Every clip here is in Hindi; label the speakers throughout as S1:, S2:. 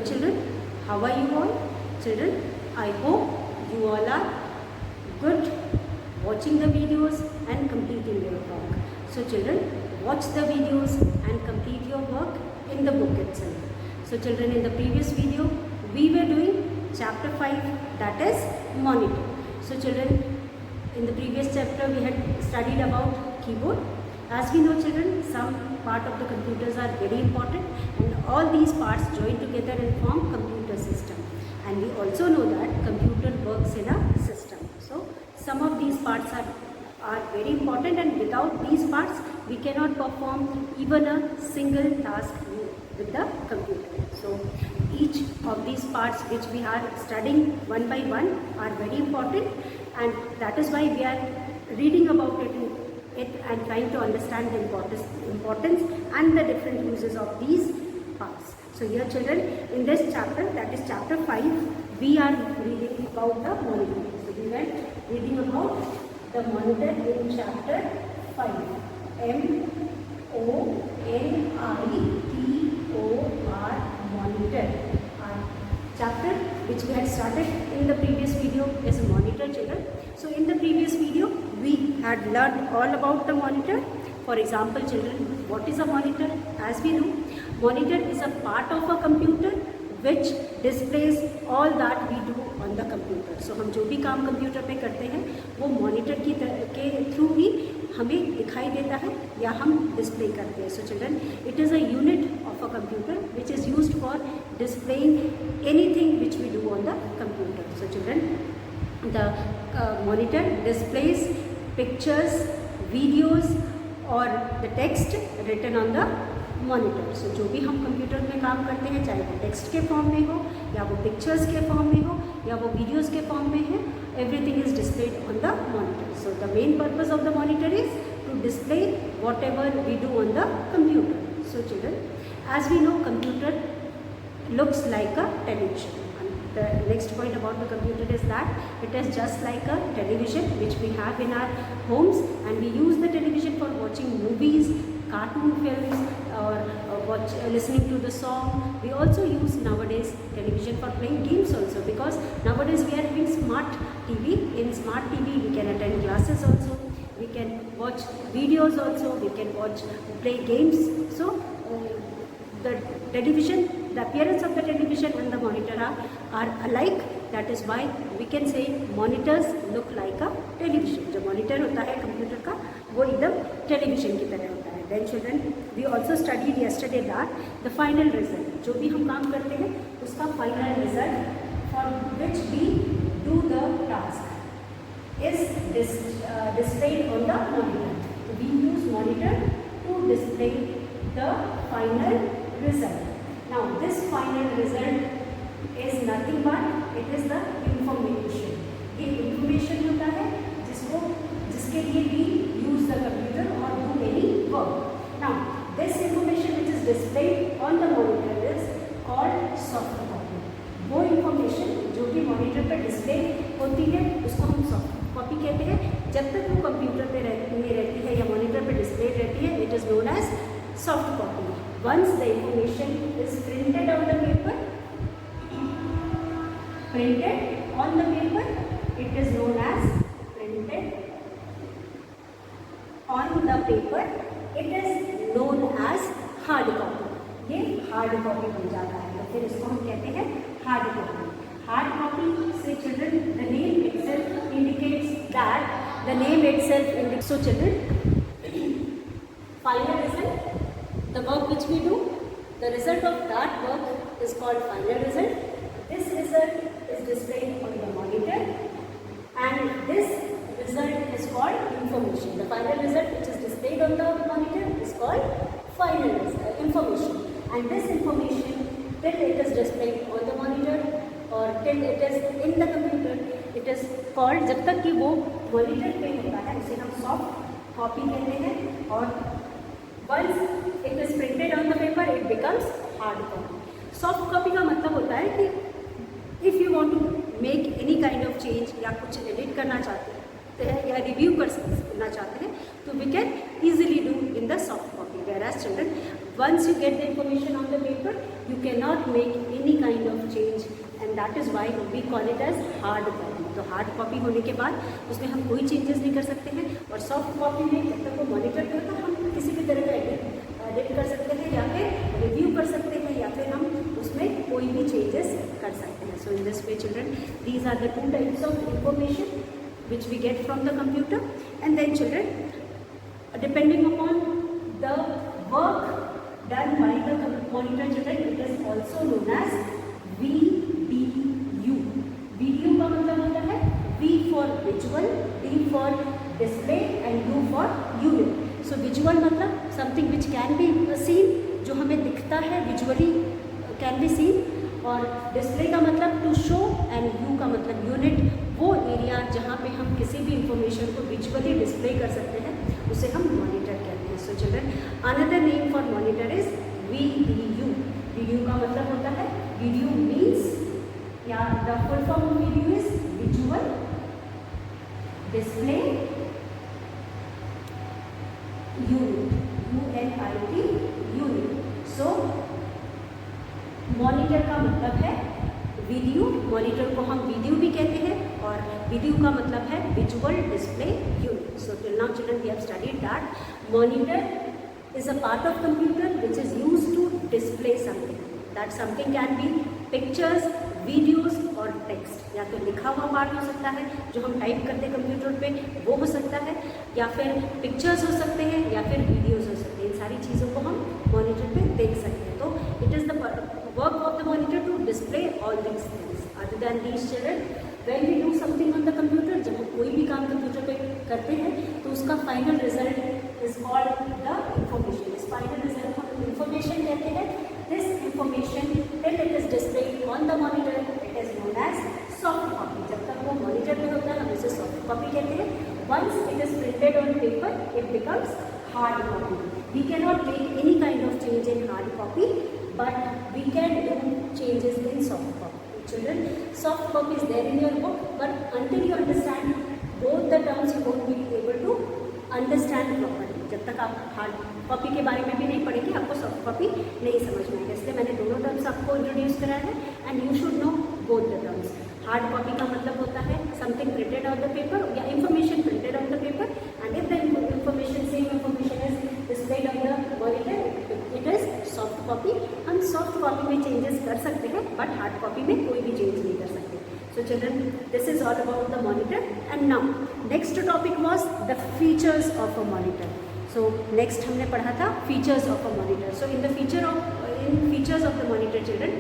S1: Children, how are you all? Children, I hope you all are good watching the videos and completing your work. So children, watch the videos and complete your work in the book itself. So children, in the previous video, we were doing chapter 5, that is monitor. So children, in the previous chapter, we had studied about keyboard. As we know children, some part of the computers are very important and all these parts join together and form computer system. And we also know that computer works in a system. So some of these parts are very important, and without these parts we cannot perform even a single task with the computer. So each of these parts which we are studying one by one are very important, and that is why we are reading about it and trying to understand the importance and the different uses of these parts. So here children, in this chapter, that is chapter 5, we are reading about the monitor. So we were reading about the monitor in chapter 5. M-O-N-I-T-O-R, monitor. Chapter which we had started in the previous video is monitor children. So in the previous video we had learned all about the monitor. For example children, what is a monitor? As we know, monitor is a part of a computer which displays all that we do on the computer. So हम जो भी काम कंप्यूटर पे करते हैं वो मॉनिटर के थ्रू ही हमें दिखाई देता है या हम डिस्प्ले करते हैं. So children, it is a unit of a computer which is used for displaying anything which we do on the computer. So children, the monitor displays pictures, videos or the text written on the monitor. So जो भी हम कंप्यूटर में काम करते हैं, चाहे वो टेक्स्ट के फॉर्म में हो या वो पिक्चर्स के फॉर्म में हो या वो वीडियोस के फॉर्म में है, everything is displayed on the monitor. So the main purpose of the monitor is to display whatever we do on the computer. So children, as we know computer looks like a television. And the next point about the computer is that it is just like a television which we have in our homes, and we use the television for watching movies, cartoon films, or listening to the song. We also use nowadays television for playing games also, because nowadays we are having smart TV. In smart TV we can attend classes also, we can watch videos also, we can play games. So the television, the appearance of the television and the monitor are alike. That is why we can say monitors look like a television. जो monitor होता है कंप्यूटर का वो एकदम टेलीविजन की तरह होता है. Then children, we also studied yesterday that the final result, जो भी हम काम करते हैं उसका final result for which we do the task is displayed on the monitor. So we use monitor to display the final result. Now this final result is nothing but it is the information. ये information होता है जिसके लिए we use the computer or do any work. Now this information which is displayed on the monitor is called soft copy. वो information जो कि monitor पर display होती है उसको हम soft copy कहते हैं. जब तक वो कंप्यूटर पे रहती है या monitor पे display रहती है, it is known as soft copy. Once the information is printed on the paper, it is known as printed on the paper. It is known as hard copy. ये hard copy बन जाता है, तो फिर इसको हम कहते हैं hard copy. Hard copy से children, the name itself indicates that So children, final result, the work which we do, the result of that work is called final result. This result is displayed on the monitor, and this result is called information. The final result which is displayed on the monitor is called final information, and this information till it is displayed on the monitor or till it is in the computer, it is called, जब तक कि वो monitor पे होता है उसे हम soft copy कहते हैं, और once it is printed on the paper it becomes hard copy. Soft copy का मतलब होता है कि if you want to make any kind of change या कुछ edit करना चाहते हैं या review करना चाहते हैं तो we can easily do in the soft copy. Whereas children, Once you get the information on the paper, you cannot make any kind of change, and that is why we call it as hard copy. तो हार्ड कॉपी होने के बाद उसमें हम कोई चेंजेस नहीं कर सकते हैं, और सॉफ्ट कॉपी में जब तक वो मॉनिटर पे होता है हम किसी भी तरह का एडिट कर सकते हैं, या फिर रिव्यू कर सकते हैं, या फिर हम उसमें कोई भी चेंजेस कर सकते हैं. So in this way children, these are the two types of information which we get from the computer. And then children, depending upon the work done by the monitor children, it is also known as VDU. VDU का मतलब होता है V for visual, D for display and U for unit. So visual मतलब something which can be seen, जो हमें दिखता है, visually can be seen, और डिस्प्ले का मतलब टू शो, एंड यू का मतलब यूनिट, वो एरिया जहाँ पे हम किसी भी इंफॉर्मेशन को विजुअली डिस्प्ले कर सकते हैं उसे हम मॉनिटर कहते हैं. So children, another name for monitor is VDU. VDU का मतलब होता है, VDU मीन्स, या the full form of VDU is visual display unit, UNIT unit. So monitor का मतलब है वीडियो, मॉनिटर को हम वीडियो भी कहते हैं, और वीडियो का मतलब है visual display unit. So till now children we have studied that monitor is a part of computer which is used to display something. That something can be pictures, videos और टेक्स्ट. या तो लिखा हुआ पार्ट हो सकता है जो हम टाइप करते हैं कंप्यूटर पे, वो हो सकता है, या फिर पिक्चर्स हो सकते हैं, या फिर वीडियोस हो सकते हैं. इन सारी चीज़ों को हम मॉनिटर पे देख सकते हैं. तो it is the work of the monitor to display all these things. Other than these children, when we do something on the computer, जब हम कोई भी काम कंप्यूटर पे करते हैं तो उसका final result is called the information. इस फाइनल रिजल्ट को हम इंफॉर्मेशन कहते हैं. This information till it is displayed on the monitor it is known as soft copy. जब तक वो मॉनिटर पे होता है हम इसे सॉफ्ट कॉपी कहते हैं. Once it is printed on paper it becomes hard copy. We can not make any kind of change in hard copy, but we can do changes in soft copy. Children, soft copy is there in your book, but until you understand both the terms you won't be able to understand properly. जब तक आप हार्ड कॉपी के बारे में भी नहीं पढ़ेंगे आपको सॉफ्ट कॉपी नहीं समझ में आएगा. इसलिए मैंने दोनों टर्म्स आपको इंट्रोड्यूस कराया है, and you should know both the terms. Hard copy का मतलब होता है something printed on the paper, या information printed on the paper, and if the information same information is displayed on the monitor it is soft copy. हम सॉफ्ट कॉपी में चेंजेस कर सकते हैं, बट हार्ड कॉपी में कोई भी चेंज नहीं कर सकते. So children, this is all about the monitor. And now next topic was the features of a monitor. So next हमने पढ़ा था features of a monitor. So in features of the monitor children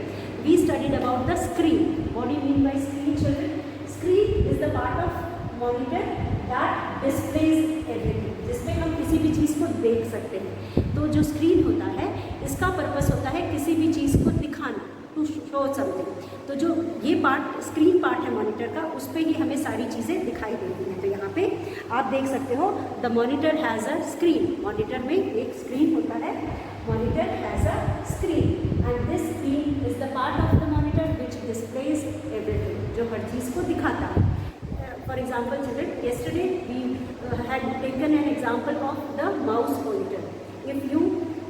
S1: we studied about the screen. What do you mean by screen children? Screen is the part of monitor that displays everything, जिसमें हम किसी भी चीज़ को देख सकते हैं. तो जो स्क्रीन होता है इसका पर्पस होता है किसी भी चीज़ को दिखाना, टू शो समथिंग. तो जो ये पार्ट स्क्रीन पार्ट है मॉनिटर का, उस पर ही हमें सारी चीज़ें दिखाई देती हैं. तो यहाँ पे आप देख सकते हो the monitor has a screen. Monitor में एक स्क्रीन होता है. Monitor has a screen, and this screen is the part of the monitor which displays everything, जो हर चीज़ को दिखाता है. For example children, yesterday we had taken an example of the mouse pointer. If you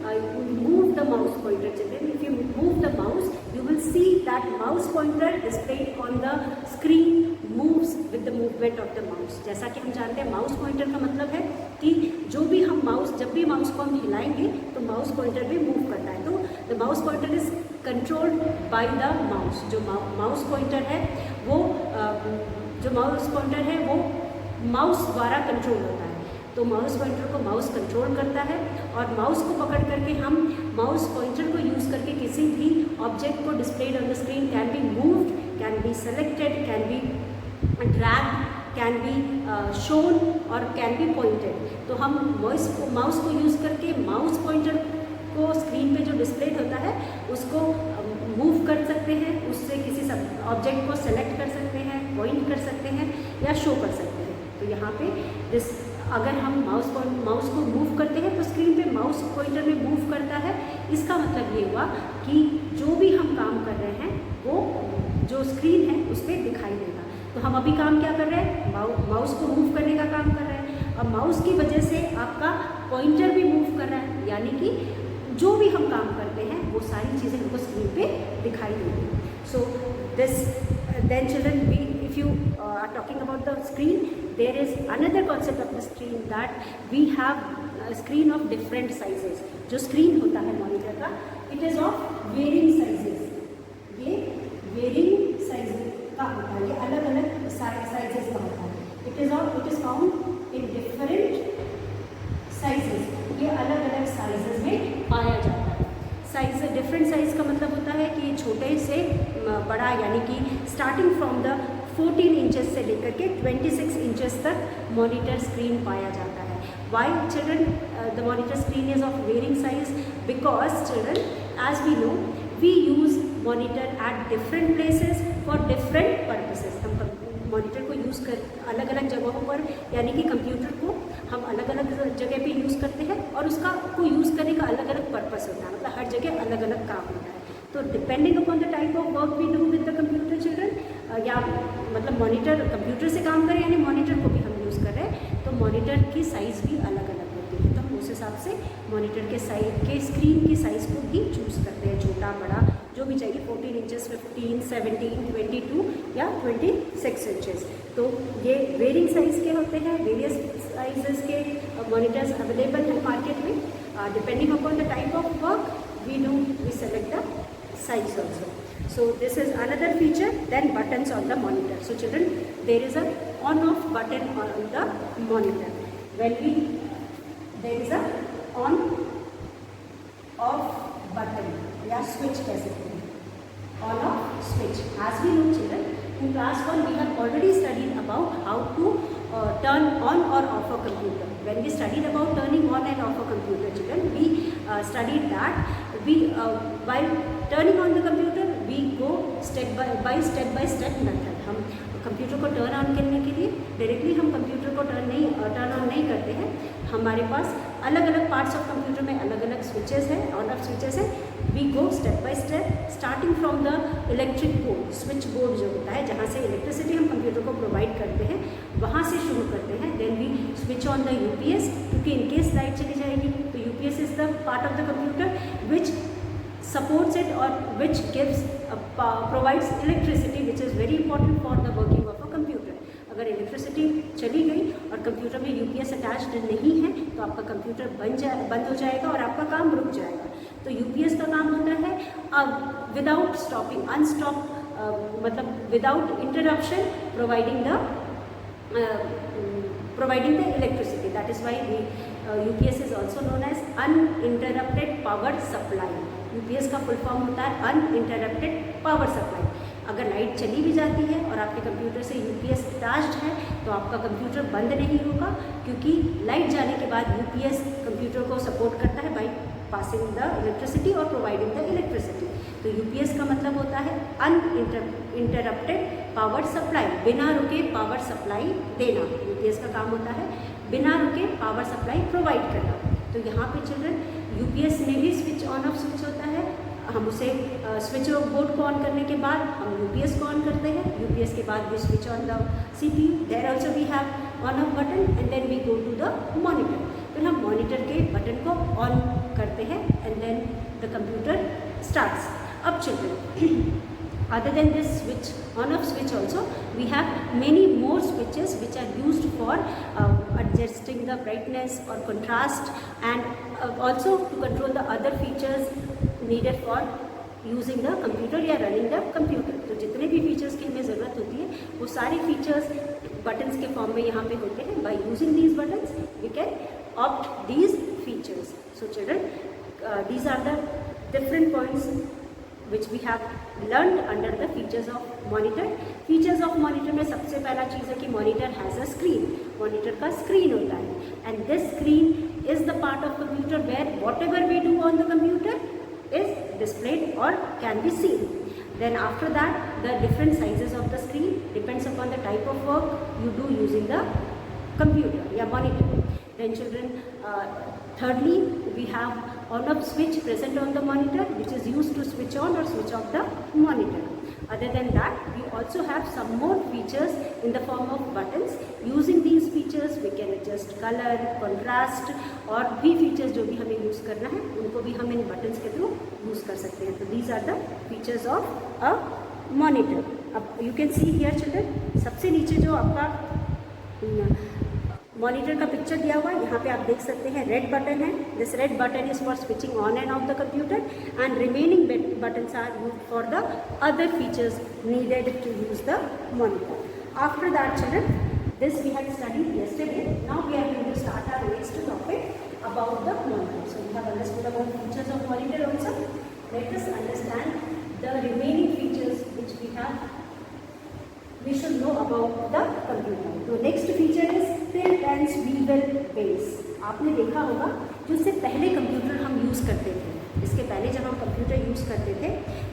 S1: move the mouse pointer children, if you move the mouse you will see that mouse pointer displayed on the screen moves with the movement of the mouse. जैसा कि हम जानते हैं माउस पॉइंटर का मतलब है कि जो भी हम जब भी माउस को हम हिलाएंगे तो माउस पॉइंटर भी मूव करता है. तो the mouse pointer is controlled by the mouse. जो माउस पॉइंटर है वो माउस द्वारा कंट्रोल होता है. तो माउस पॉइंटर को माउस कंट्रोल करता है, और माउस को पकड़ करके हम माउस पॉइंटर को यूज़ करके किसी भी ऑब्जेक्ट को displayed on the screen can be moved, can be selected, can be dragged, can be shown और कैन बी पॉइंटेड. तो हम माउस को यूज़ करके माउस पॉइंटर को स्क्रीन पे जो डिस्प्लेड होता है उसको मूव कर सकते हैं, उससे किसी ऑब्जेक्ट को सेलेक्ट कर सकते हैं, पॉइंट कर सकते हैं या शो कर सकते हैं. तो यहाँ पे अगर हम माउस को मूव करते हैं तो स्क्रीन पे माउस पॉइंटर में मूव करता है. इसका मतलब ये हुआ कि जो भी हम काम कर रहे हैं वो जो स्क्रीन है उस पर दिखाई देगा. तो हम अभी काम क्या कर रहे हैं, माउस को मूव करने का काम कर रहे हैं. अब माउस की वजह से आपका पॉइंटर भी मूव कर रहा है, यानी कि जो भी हम काम करते हैं वो सारी चीज़ें हमको स्क्रीन पे दिखाई देंगी. So this then children, if you are talking about the screen, there is another concept of the screen that we have a screen of different sizes. जो screen होता है monitor का, it is of varying sizes. ये varying sizes का होता है, ये अलग अलग sizes का होता है. It is found in different sizes. ये अलग अलग sizes में पाया जाता है. साइज डिफरेंट साइज़ का मतलब होता है कि छोटे से बड़ा, यानी कि स्टार्टिंग फ्रॉम द 14 इंचेस से लेकर के 26 इंचेस तक मॉनिटर स्क्रीन पाया जाता है. Why children the monitor screen is of varying size? Because children, as we know, we use monitor at different places for different purposes. हम मॉनिटर को यूज़ कर अलग अलग जगहों पर, यानी कि कंप्यूटर को हम अलग अलग जगह पे यूज़ करते हैं और उसका को यूज़ करने का अलग अलग पर्पस होता है, मतलब हर जगह अलग अलग काम होता है. तो depending upon the type of work we do with the computer children, या मतलब मॉनिटर कंप्यूटर से काम करें यानी मॉनिटर को भी हम यूज़ कर रहे हैं, तो मॉनिटर की साइज़ भी अलग अलग होती है. तो हम उस हिसाब से मॉनिटर के साइज के स्क्रीन की साइज़ को भी चूज़ करते हैं, छोटा बड़ा जो भी चाहिए, 14 इंचेस, 15, 17, 22 या 26 इंचेस. तो ये वेरिंग साइज़ के होते हैं. वेरियस साइजेस के मॉनिटर्स अवेलेबल हैं मार्केट में. Depending upon the type of work we select the size also. So this is another feature. Then buttons on the monitor. So children, there is a on off button on the monitor. There is a on off button या switch कह सकते हैं, on off switch. As we know children, in class 1 we have already studied about how to turn on or off a computer. When we studied about turning on and off a computer children, we studied that while turning on the computer we go step by step method. हम कंप्यूटर को टर्न ऑन करने के लिए डायरेक्टली हम कंप्यूटर को टर्न ऑन नहीं करते हैं. हमारे पास अलग अलग पार्ट्स ऑफ कंप्यूटर में अलग अलग स्विचेस हैं, ऑन ऑफ स्विचेस हैं. We go step by step, starting from the electric board, switch board जो होता है जहाँ से इलेक्ट्रिसिटी हम कंप्यूटर को प्रोवाइड करते हैं, वहाँ से शुरू करते हैं. Then we switch on the UPS, क्योंकि इनकेस लाइट चली जाएगी तो UPS is the part of the computer which supports it or which provides electricity, which is very important for the working of a computer. अगर इलेक्ट्रिसिटी चली गई और कंप्यूटर में यूपीएस अटैच्ड नहीं है तो आपका कंप्यूटर बंद हो जाएगा और आपका काम रुक जाएगा. तो यूपीएस का काम होता है विदाउट स्टॉपिंग, अनस्टॉप, मतलब without interruption, providing the electricity. That is why UPS is also known as uninterrupted power supply. UPS का फुल फॉर्म होता है uninterrupted power supply. अगर लाइट चली भी जाती है और आपके कंप्यूटर से UPS अटैच्ड है तो आपका कंप्यूटर बंद नहीं होगा, क्योंकि लाइट जाने के बाद UPS कंप्यूटर को सपोर्ट करता है बाई पासिंग द इलेक्ट्रिसिटी और प्रोवाइडिंग द इलेक्ट्रिसिटी. तो यूपीएस का मतलब होता है अनइंटरप्टेड पावर सप्लाई, बिना रुके पावर सप्लाई देना. यूपीएस का काम होता है बिना रुके पावर सप्लाई प्रोवाइड करना. तो यहाँ पे चिल्ड्रन यूपीएस में भी स्विच ऑन ऑफ स्विच होता है. हम उसे स्विच बोर्ड को ऑन करने के बाद हम यूपीएस को ऑन करते हैं. यूपीएस के बाद we switch on the CPU. There also we have on off button and then we go to the monitor. फिर हम मॉनिटर के बटन को ऑन करते हैं and then the computer starts. अब children, other than this switch on off switch also we have many more switches which are used for adjusting the brightness or contrast and also to control the other features needed for using the computer या running the computer. तो जितने भी फीचर्स की हमें ज़रूरत होती है वो सारे फीचर्स बटन्स के फॉर्म में यहाँ पे होते हैं. by using these buttons we can opt these features. So children, these are the different points which we have learned under the features of monitor. Features of monitor में सबसे पहला चीज़ है कि monitor has a screen. monitor का screen होता है and this screen is the part of computer where whatever we do on the computer is displayed or can be seen. Then after that the different sizes of the screen depends upon the type of work you do using the computer या monitor. Then children, thirdly we have on off switch present on the monitor which is used to switch on or switch off the monitor. Other than that, we also have some more features in the form of buttons. Using these features we can adjust color, contrast और भी features जो भी हमें use करना है उनको भी हम इन buttons के through use कर सकते हैं. तो these are the features of a monitor. अब you can see here children, सबसे नीचे जो आपका मॉनिटर का पिक्चर दिया हुआ है, यहाँ पे आप देख सकते हैं रेड बटन है. This red button is for switching on and off the computer and remaining buttons are used for the other features needed to use the monitor. After that children, this we had studied yesterday. Now we are going to start our next topic about the monitor. So we have understood about features of monitor also. Let us understand the remaining features which we should know about the computer. तो next feature is tilt and swivel base. आपने देखा होगा जो इससे पहले कंप्यूटर हम यूज़ करते थे, इसके पहले जब हम कंप्यूटर यूज़ करते थे,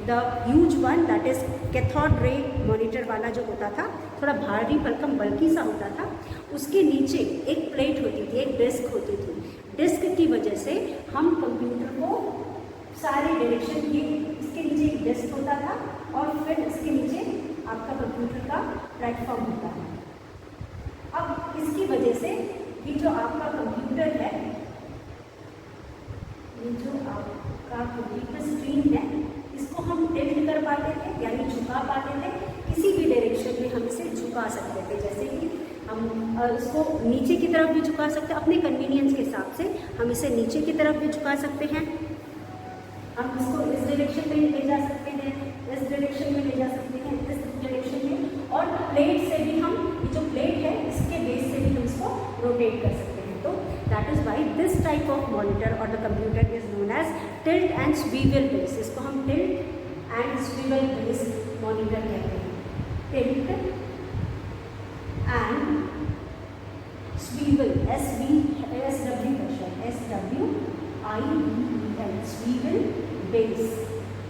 S1: the huge one that is cathode ray monitor वाला जो होता था, थोड़ा भारी भरकम बल्कि सा होता था, उसके नीचे एक प्लेट होती थी, एक डिस्क होती थी. डिस्क की वजह से हम कंप्यूटर को सारे डायरेक्शन की, इसके नीचे एक डिस्क होता था और फिर इसके नीचे आपका कंप्यूटर का प्लेटफॉर्म होता है. अब इसकी वजह से ये जो आपका कंप्यूटर है, ये जो आपका कंप्यूटर स्क्रीन है, इसको हम टिल्ट कर पाते थे यानी झुका पाते थे. किसी भी डायरेक्शन में हम इसे झुका सकते थे, जैसे कि हम इसको नीचे की तरफ भी झुका सकते हैं. अपने कन्वीनियंस के हिसाब से हम इसे नीचे की तरफ भी झुका सकते हैं, हम इसको इस डायरेक्शन में ले जा सकते हैं, इस डायरेक्शन में ले जा सकते हैं, इस डायरेक्शन में, और प्लेट से भी हम, ये जो प्लेट है इसके बेस से भी हम इसको रोटेट कर सकते हैं. तो that is why this type of monitor और the computer is known as tilt and swivel base. इसको हम tilt and swivel base monitor कहते हैं. Tilt and swivel, SWIVEL, swivel base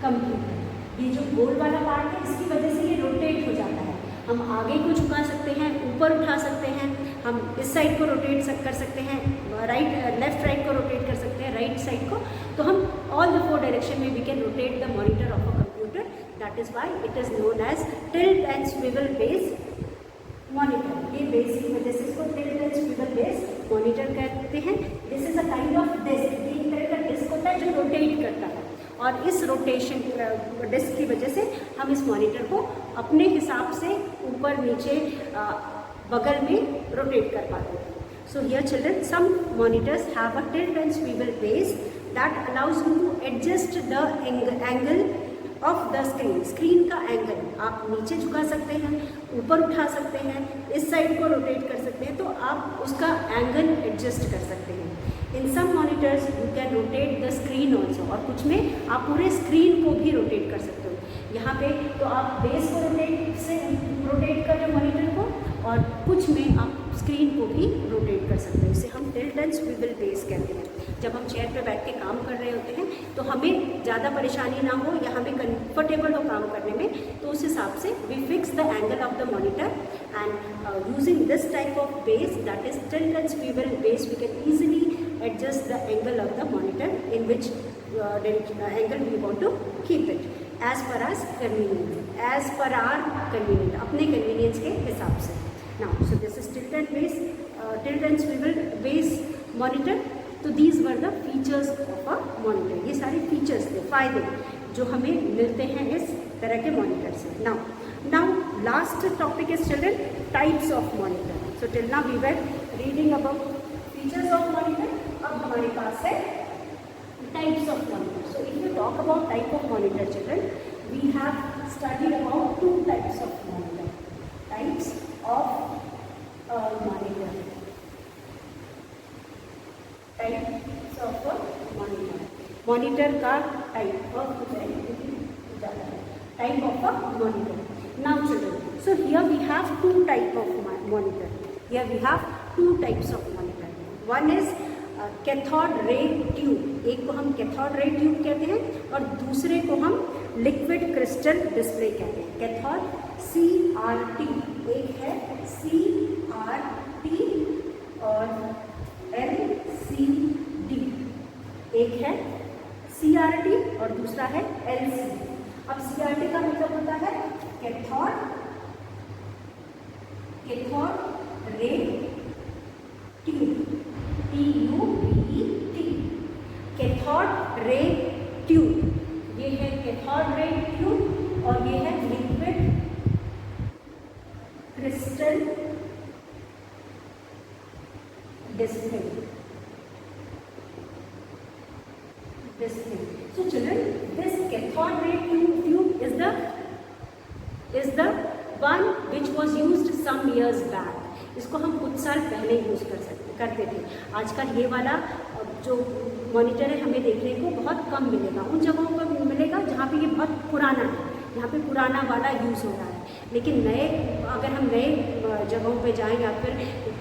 S1: computer. ये जो गोल वाला पार्ट है, इसकी वजह से ये रोटेट हो जाता है. हम आगे को झुका सकते हैं, ऊपर उठा सकते हैं, हम इस साइड को रोटेट कर सकते हैं, लेफ्ट राइट को रोटेट कर सकते हैं, राइट साइड को. तो हम ऑल द 4 डायरेक्शन में we can rotate the monitor of a computer. That is why it is known as tilt and swivel base monitor. ये बेस की वजह से इसको tilt and swivel base monitor कहते हैं. This is a kind of disc. एक तरह का डिस्क होता है जो रोटेट करता है, और इस रोटेशन डिस्क की वजह से हम इस मॉनिटर को अपने हिसाब से ऊपर नीचे बगल में रोटेट कर पाते हैं. So here children, some monitors have a tilt and swivel base that allows you to adjust the angle of the screen. Screen का एंगल आप नीचे झुका सकते हैं, ऊपर उठा सकते हैं, इस साइड को रोटेट कर सकते हैं, तो आप उसका एंगल एडजस्ट कर सकते हैं. In some monitors you can rotate the screen also, और कुछ में आप पूरे स्क्रीन को भी रोटेट कर सकते हो. यहाँ पे तो आप बेस को रोटेट कर रहे हो मॉनिटर को, और कुछ में आप स्क्रीन को भी रोटेट कर सकते हो. इसे हम टिल्ट एंड स्विवल बेस कहते हैं. जब हम चेयर पे बैठ के काम कर रहे होते हैं तो हमें ज़्यादा परेशानी ना हो या हमें कंफर्टेबल हो काम करने में, तो उस हिसाब से we fix the angle of the monitor and using this type of base that is tilt and swivel base we can easily adjust the angle of the monitor in which angle we want to keep it as per our convenience, अपने convenience के हिसाब से. Now, so this is tilt and swivel base monitor. तो these were the features of a monitor. ये सारे features थे, फायदे जो हमें मिलते हैं इस तरह के monitor से. Now last topic is children types of monitor. So till now we were reading about features of monitor. अब हमारे पास है types of monitor. So if you talk about type of monitor children, we have studied about 2 types of monitor. Types of monitor. Types of monitor. Monitor का type of monitor. Now children, so here we have 2 type of monitor. Here we have 2 types of monitor. One is cathode ray tube. एक को हम कैथोड रे ट्यूब कहते हैं और दूसरे को हम लिक्विड क्रिस्टल डिस्प्ले कहते हैं. कैथोड CRT, एक है CRT और LCD. एक है CRT और दूसरा है LCD. अब CRT का मतलब होता है cathode ray tube, TUBE, cathode ray tube. ये है कैथोड रे ट्यूब और ये है liquid crystal display. So children, this cathode ray tube is the one which was used some years back. इसको हम कुछ साल पहले यूज़ करते थे। आजकल ये वाला जो मॉनिटर है हमें देखने को बहुत कम मिलेगा, उन जगहों पर मिलेगा जहाँ पे ये बहुत पुराना है, यहाँ पे पुराना वाला यूज़ हो रहा है। लेकिन नए, अगर हम नए जगहों पे जाएं या फिर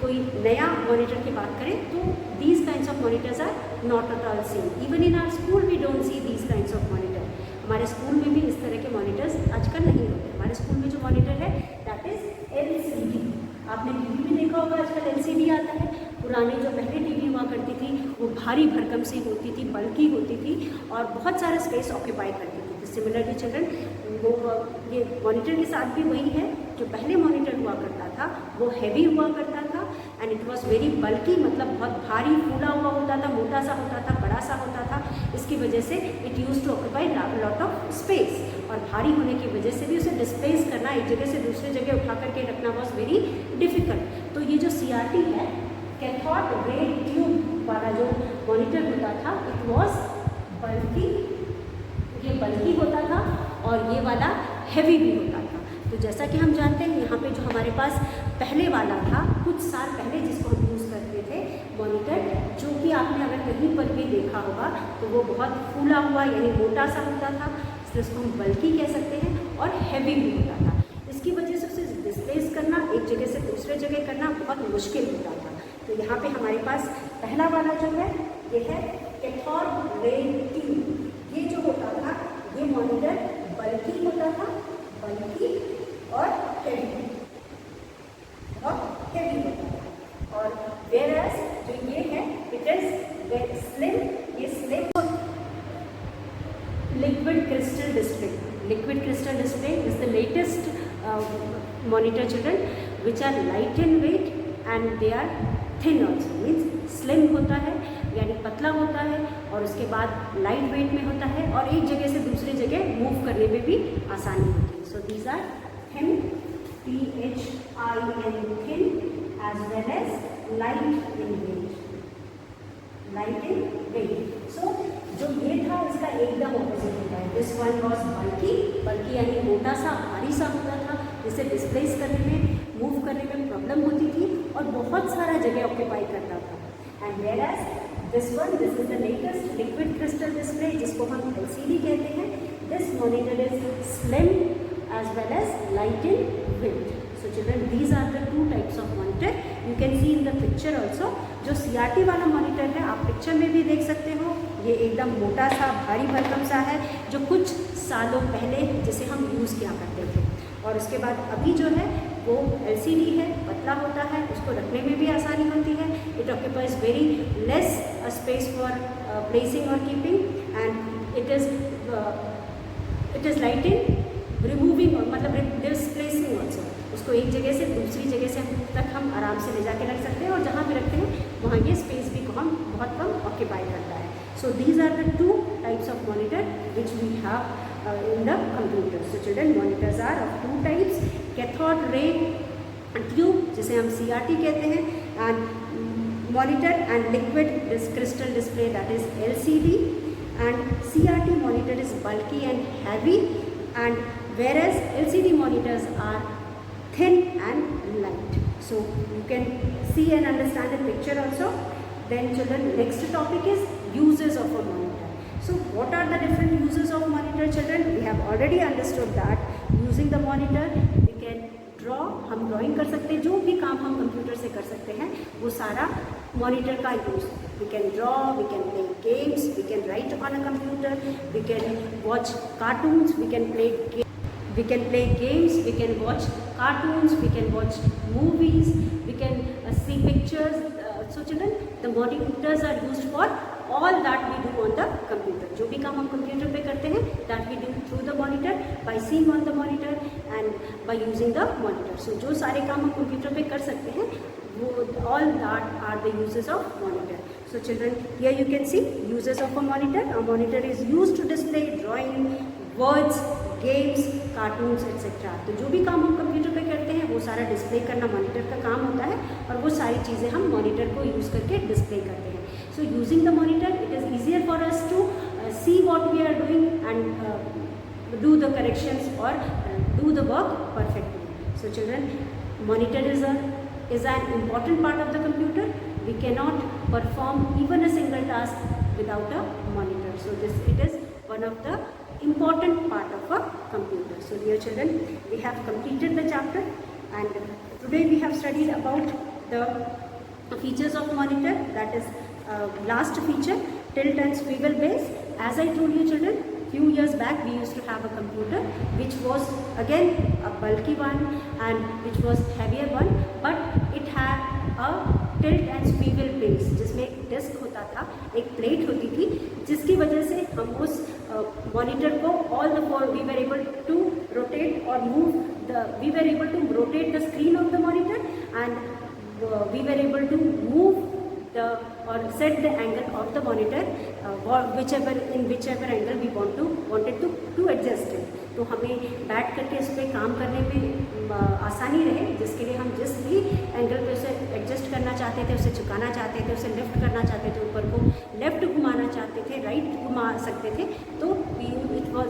S1: कोई नया मॉनिटर की बात करें तो these kinds of monitors are not at all same. Even in our school we don't see these kinds of monitor. हमारे स्कूल में भी इस तरह के मॉनिटर्स आजकल नहीं होते। हमारे स्कूल में जो मॉनिटर है दैट इज LCD। आपने टीवी में देखा होगा आजकल LCD आता है। पुराने जो पहले टीवी हुआ करती थी वो भारी भरकम सी होती थी, बल्कि होती थी और बहुत सारा स्पेस ऑक्यूपाई करती थी। सिमिलरली चिल्ड्रन, वो ये मॉनिटर के साथ भी वही है। जो पहले मॉनिटर हुआ करता था वो हैवी हुआ करता था एंड इट वॉज वेरी बल्कि, मतलब बहुत भारी फूला हुआ होता था, मोटा सा होता था, बड़ा सा होता था। इसकी वजह से it use to occupy lot of space और भारी होने की वजह से भी उसे डिस्प्लेस करना, एक जगह से दूसरे जगह उठा करके रखना वॉज वेरी डिफिकल्ट। तो ये जो CRT है, कैथोड रे ट्यूब वाला जो मॉनिटर होता था, इट वॉज बल्कि, ये बल्कि होता था और ये वाला हैवी भी होता था। तो जैसा कि हम जानते हैं यहाँ पे जो हमारे पास पहले वाला था कुछ साल पहले, जिसको हम यूज़ करते थे मॉनिटर, जो कि आपने अगर कहीं पर भी देखा होगा तो वो बहुत फूला हुआ यानी मोटा सा होता था, इसलिए उसको हम बल्कि कह सकते हैं, और हैवी भी होता था। इसकी वजह से उसे डिस्प्लेस करना, एक जगह से दूसरे जगह करना बहुत मुश्किल होता था। तो यहाँ पे हमारे पास पहला वाला जो है ये है कैथोड रे ट्यूब। ये जो होता था ये मॉनिटर बल्कि होता था, बल्कि और हैवी होता था। और वेयरएज जो ये है इट इज स्लिम, ये slim liquid crystal display. Liquid crystal display is the latest monitor children which are light in weight and they are thin also. Means slim होता है यानी पतला होता है और उसके बाद लाइट वेट में होता है और एक जगह से दूसरी जगह मूव करने में भी आसानी होती है। So these are thin, THIN, thin, as well as light in weight, light in weight. So जो ये था इसका एकदम ऑपोजिट होता है। दिस वन वॉज बल्कि, बल्कि यानी मोटा सा, भारी सा होता था, जिसे डिस्प्लेस करने में, मूव करने में प्रॉब्लम होती थी और बहुत सारा जगह ऑक्यूपाई करता था। And whereas this is the latest liquid crystal display, जिसको हम LCD कहते हैं। This monitor is slim as well as light in weight. So children, these are the two types of monitor. You can see in the picture also. जो CRT वाला मॉनिटर है आप पिक्चर में भी देख सकते हो, ये एकदम मोटा सा, भारी भरकम सा है, जो कुछ सालों पहले जिसे हम यूज़ किया करते थे। और उसके बाद अभी जो है वो LCD है, पतला होता है, उसको रखने में भी आसानी होती है। It occupies very less space for placing और keeping and it is light in removing, मतलब डिस्प्लेसिंग ऑल्सो। उसको एक जगह से दूसरी जगह से तक हम आराम से ले जाके रख सकते हैं और जहाँ भी रखते हैं वहाँ ये स्पेस भी को हम बहुत कम ऑक्यूपाई करता है। So these are the two types of monitor which we have in the computer. So children, monitors are of two types, cathode ray tube जिसे हम CRT कहते हैं, and monitor and liquid crystal display that is LCD, and CRT monitor is bulky and heavy, and whereas LCD monitors are thin and light. So you can see and understand the picture also. Then children, next topic is uses of a monitor. So what are the different uses of monitor children? We have already understood that using the monitor we can draw, हम ड्राइंग कर सकते हैं, जो भी काम हम कंप्यूटर से कर सकते हैं वो सारा मॉनिटर का use. We can draw, we can play games, we can write on a computer, we can watch cartoons, we can play games, we can watch cartoons, we can watch movies, we can see pictures. So children, the monitors are used for all that we do on the computer. जो भी काम हम कंप्यूटर पे करते हैं that we do through the monitor by seeing on the monitor, and by using the monitor. So जो सारे काम हम कंप्यूटर पे कर सकते हैं वो all that are the uses of monitor. So children, here you can see uses of a monitor. A monitor is used to display drawing, words, games, cartoons etcetera. तो जो भी काम हम कंप्यूटर पे करते हैं वो सारा डिस्प्ले करना मॉनिटर का काम होता है और वो सारी चीज़ें हम मॉनिटर को यूज़ करके डिस्प्ले करते हैं. So using the monitor it is easier for us to see what we are doing and do the corrections or do the work perfectly. So children, monitor is an important part of the computer. We cannot perform even a single task without a monitor. So it is one of the important part of a computer. So dear children, we have completed the chapter and today we have studied about the features of monitor. That is last feature, tilt and swivel base. As I told you children, few years back we used to have a computer which was again a bulky one and which was heavier one, but it had a tilt and swivel base जिसमें एक डिस्क होता था, एक प्लेट होती थी जिसकी वजह से हम उस मॉनिटर को all the four we were able to rotate or move we were able to rotate the screen of the monitor and we were able to move or set the angle of the monitor whichever angle we wanted to adjust it. तो हमें बैठ करके इस पर काम करने में आसानी रहे, जिसके लिए हम जिस भी एंगल पे उसे एडजस्ट करना चाहते थे, उसे झुकाना चाहते थे, उसे लेफ्ट करना चाहते थे, ऊपर को लेफ्ट घुमाना चाहते थे, राइट घुमा सकते थे. तो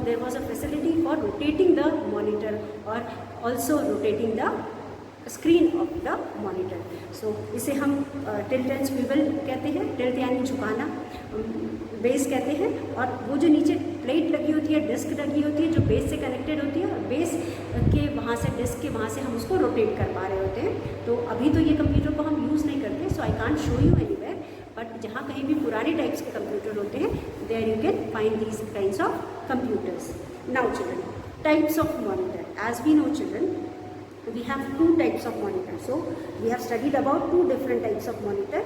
S1: there was a facility for rotating the monitor और also rotating the screen of the monitor. So इसे हम टिल्ट एंड स्विvel कहते हैं. टिल्ट यानी झुकाना, बेस कहते हैं, और वो जो नीचे प्लेट लगी होती है, डिस्क लगी होती है जो बेस से कनेक्टेड होती है, और बेस के वहाँ से डिस्क के वहाँ से हम उसको रोटेट कर पा रहे होते हैं. तो अभी तो ये कंप्यूटर को हम यूज़ नहीं करते, so I can't show you anywhere, but जहाँ कहीं भी पुराने टाइप्स के कंप्यूटर होते हैं there you can find these kinds of computers. Now children, types of monitor. As we know children, we have two types of monitor. So we have studied about two different types of monitor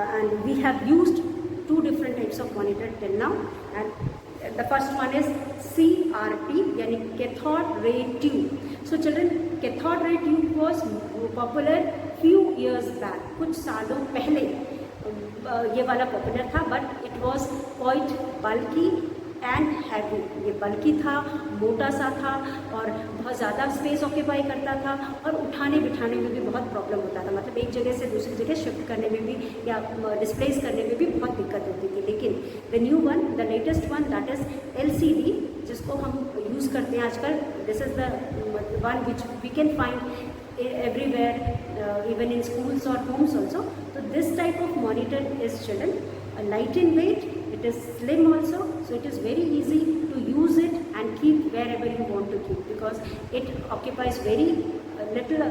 S1: and we have used two different types of monitor till now. And the first one is CRT, yani cathode ray tube. So children, cathode ray tube was popular few years back. कुछ सालों पहले ये वाला पॉपुलर था, but it was quite bulky and heavy. ये बल्कि था, मोटा सा था और बहुत ज़्यादा स्पेस ऑक्यूपाई करता था और उठाने बिठाने में भी बहुत प्रॉब्लम होता था. मतलब एक जगह से दूसरी जगह शिफ्ट करने में भी या डिस्प्लेस करने में भी बहुत दिक्कत होती थी. लेकिन the new one, the latest one, that is LCD, जिसको हम यूज़ करते हैं आजकल. This is the one which we can find everywhere, even in schools और होम्स ऑल्सो. तो this type of monitor is children light in weight, it is slim also, so it is very easy to use it and keep wherever you want to keep, because it occupies very little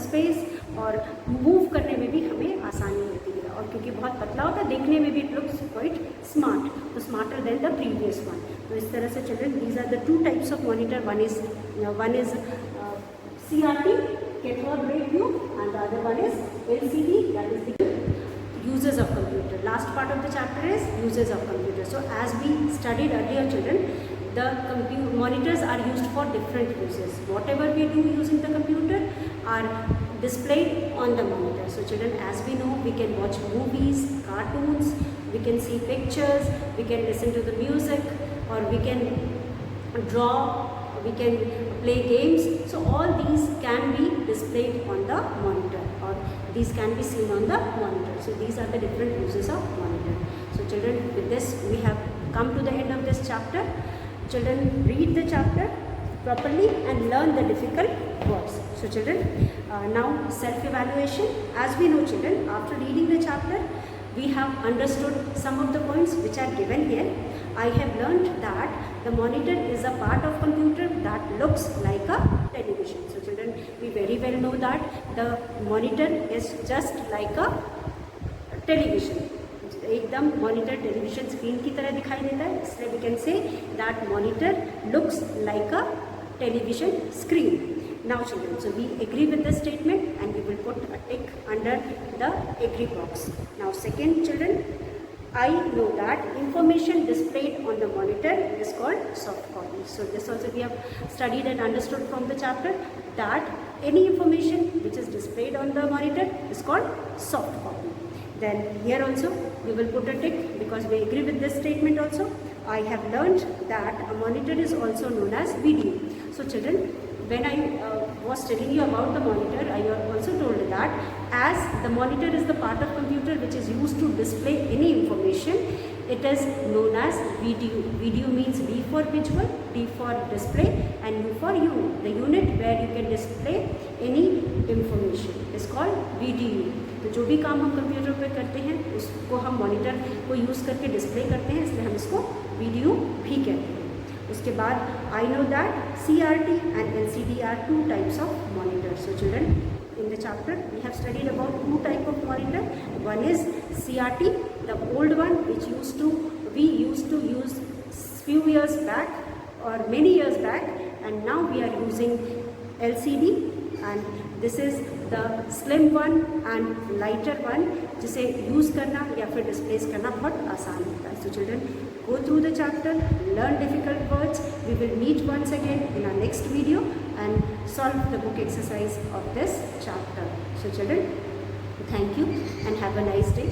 S1: space और मूव करने में भी हमें आसानी होती है. और क्योंकि बहुत पतला होता है, देखने में भी इट लुक्स क्वाइट स्मार्ट, तो smarter than the previous one. तो इस तरह से children, these are the two types of monitor. One is CRT, cathode ray tube, and the other one is LCD, that is the uses of computer. Last part of the chapter is uses of computer. So as we studied earlier children, the monitors are used for different uses. Whatever we do using the computer are displayed on the monitor. So children, as we know, we can watch movies, cartoons, we can see pictures, we can listen to the music, or we can draw, we can play games. So all these can be displayed on the monitor, or these can be seen on the monitor. So these are the different uses of monitor. So children, with this we have come to the end of this chapter. Children, read the chapter properly and learn the difficult words. So children, now self-evaluation. As we know children, after reading the chapter, we have understood some of the points which are given here. I have learned that the monitor is a part of computer that looks like a television. So children, we very well know that the monitor is just like a television. एकदम मॉनिटर टेलीविजन स्क्रीन की तरह दिखाई देता है, इसलिए we can say that monitor looks like a television screen. Now children, so we agree with the statement and we will put a tick under the agree box. Now second children, I know that information displayed on the monitor is called soft copy. So this also we have studied and understood from the chapter. that any information which is displayed on the monitor is called soft copy. Then here also we will put a tick because we agree with this statement also. I have learned that a monitor is also known as video. So children, when I was telling you about the monitor, I also told that as the monitor is the part of computer which is used to display any information, it is known as video. Video means V for visual, D for display, and U for unit. The unit where you can display any information is called video. तो जो भी काम हम कंप्यूटर पे करते हैं उसको हम मॉनिटर को यूज़ करके डिस्प्ले करते हैं, इसलिए हम इसको वीडियो भी कहते हैं. उसके बाद I know that CRT and LCD are two types of monitors. So children, in the chapter we have studied about two type of monitor. One is CRT, the old one which we used to use few years back or many years back, and now we are using LCD, and this is the slim one and lighter one जिसे यूज़ करना या फिर डिस्प्लेस करना बहुत आसान होता है. So children, go through the chapter, learn difficult words. We will meet once again in our next video and solve the book exercise of this chapter. So children, thank you and have a nice day.